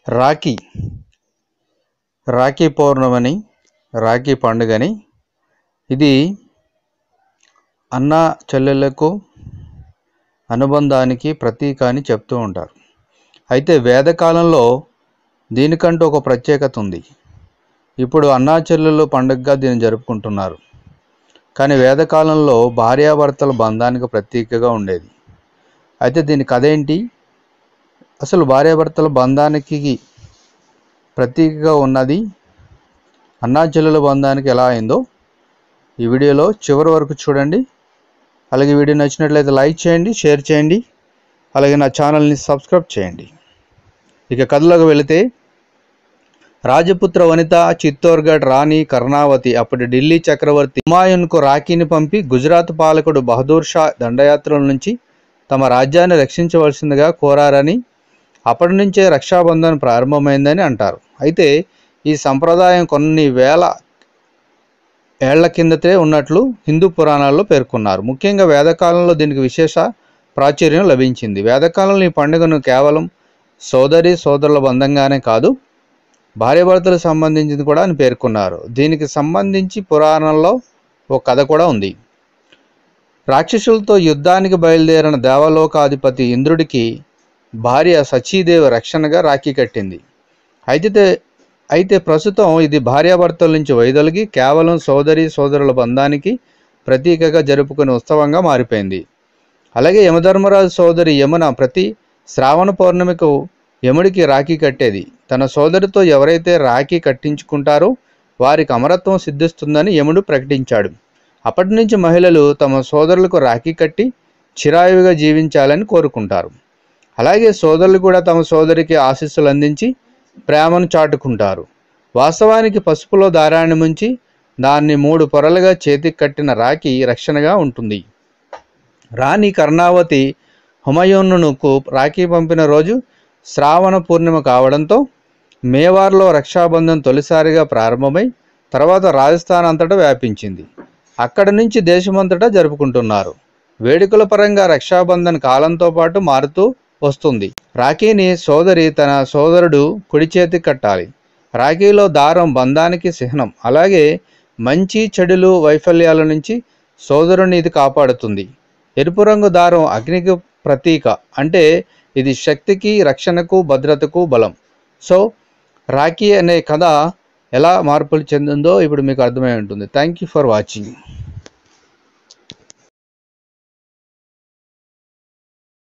రాఖీ రాఖీ పౌర్ణమని, రాఖీ పండుగని ఇది అన్న చెల్లెళ్ళకు అనుబంధానికి ప్రతీక అని చెప్తూ ఉంటారు. అయితే వేదకాలంలో దీనికంటూ ఒక ప్రత్యేకత ఉంది. ఇప్పుడు అన్నా చెల్లెళ్ళు పండుగగా దీన్ని జరుపుకుంటున్నారు. కానీ వేదకాలంలో భార్యాభర్తల బంధానికి ప్రతీకగా ఉండేది. అయితే దీని కథ ఏంటి, అసలు భార్యాభర్తల బంధానికి ప్రతీకగా ఉన్నది అన్నా చెల్లెల బంధానికి ఎలా అయిందో ఈ వీడియోలో చివరి వరకు చూడండి. అలాగే వీడియో నచ్చినట్లయితే లైక్ చేయండి, షేర్ చేయండి, అలాగే నా ఛానల్ని సబ్స్క్రైబ్ చేయండి. ఇక కథలోకి వెళితే, రాజపుత్ర వనిత చిత్తోర్గఢ్ రాణి కర్ణావతి అప్పటి ఢిల్లీ చక్రవర్తి హుమాయూన్కు రాఖీని పంపి గుజరాత్ పాలకుడు బహదూర్ షా దండయాత్రల నుంచి తమ రాజ్యాన్ని రక్షించవలసిందిగా కోరారని, అప్పటి నుంచే రక్షాబంధన్ ప్రారంభమైందని అంటారు. అయితే ఈ సంప్రదాయం కొన్ని వేల ఏళ్ల కిందటే ఉన్నట్లు హిందూ పురాణాల్లో పేర్కొన్నారు. ముఖ్యంగా వేదకాలంలో దీనికి విశేష ప్రాచుర్యం లభించింది. వేదకాలంలో ఈ పండుగను కేవలం సోదరి సోదరుల బంధంగానే కాదు, భార్యాభర్తలకు సంబంధించింది కూడా అని పేర్కొన్నారు. దీనికి సంబంధించి పురాణంలో ఒక కథ కూడా ఉంది. రాక్షసులతో యుద్ధానికి బయలుదేరిన దేవలోకాధిపతి ఇంద్రుడికి భార్య సచీదేవి రక్షణగా రాఖీ కట్టింది. అయితే ప్రస్తుతం ఇది భార్యాభర్తల నుంచి వైదొలిగి కేవలం సోదరి సోదరుల బంధానికి ప్రతీకగా జరుపుకునే ఉత్సవంగా మారిపోయింది. అలాగే యమధర్మరాజు సోదరి యమున ప్రతి శ్రావణ పౌర్ణమికు యముడికి రాఖీ కట్టేది. తన సోదరితో ఎవరైతే రాఖీ కట్టించుకుంటారో వారికి అమరత్వం సిద్ధిస్తుందని యముడు ప్రకటించాడు. అప్పటి నుంచి మహిళలు తమ సోదరులకు రాఖీ కట్టి చిరాయువుగా జీవించాలని కోరుకుంటారు. అలాగే సోదరులు కూడా తమ సోదరికి ఆశీస్సులు అందించి ప్రేమను చాటుకుంటారు. వాస్తవానికి పసుపులో దారాన్ని ముంచి దాన్ని 3 పొరలుగా చేతికి కట్టిన రాఖీ రక్షణగా ఉంటుంది. రాణి కర్ణావతి హుమాయూన్కు రాఖీ పంపిన రోజు శ్రావణ పూర్ణిమ కావడంతో మేవార్లో రక్షాబంధన్ తొలిసారిగా ప్రారంభమై తర్వాత రాజస్థాన్ అంతటా వ్యాపించింది. అక్కడి నుంచి దేశమంతటా జరుపుకుంటున్నారు. వేడుకల పరంగా రక్షాబంధన్ కాలంతో పాటు మారుతూ వస్తుంది. రాఖీని సోదరి తన సోదరుడు కుడి చేతికి కట్టాలి. రాఖీలో దారం బంధానికి చిహ్నం. అలాగే మంచి చెడులు వైఫల్యాల నుంచి సోదరుని ఇది కాపాడుతుంది. ఎరుపు రంగు దారం అగ్నికి ప్రతీక, అంటే ఇది శక్తికి, రక్షణకు, భద్రతకు బలం. సో రాఖీ అనే కథ ఎలా మార్పులు చెందిందో ఇప్పుడు మీకు అర్థమై ఉంటుంది. Thank you for watching.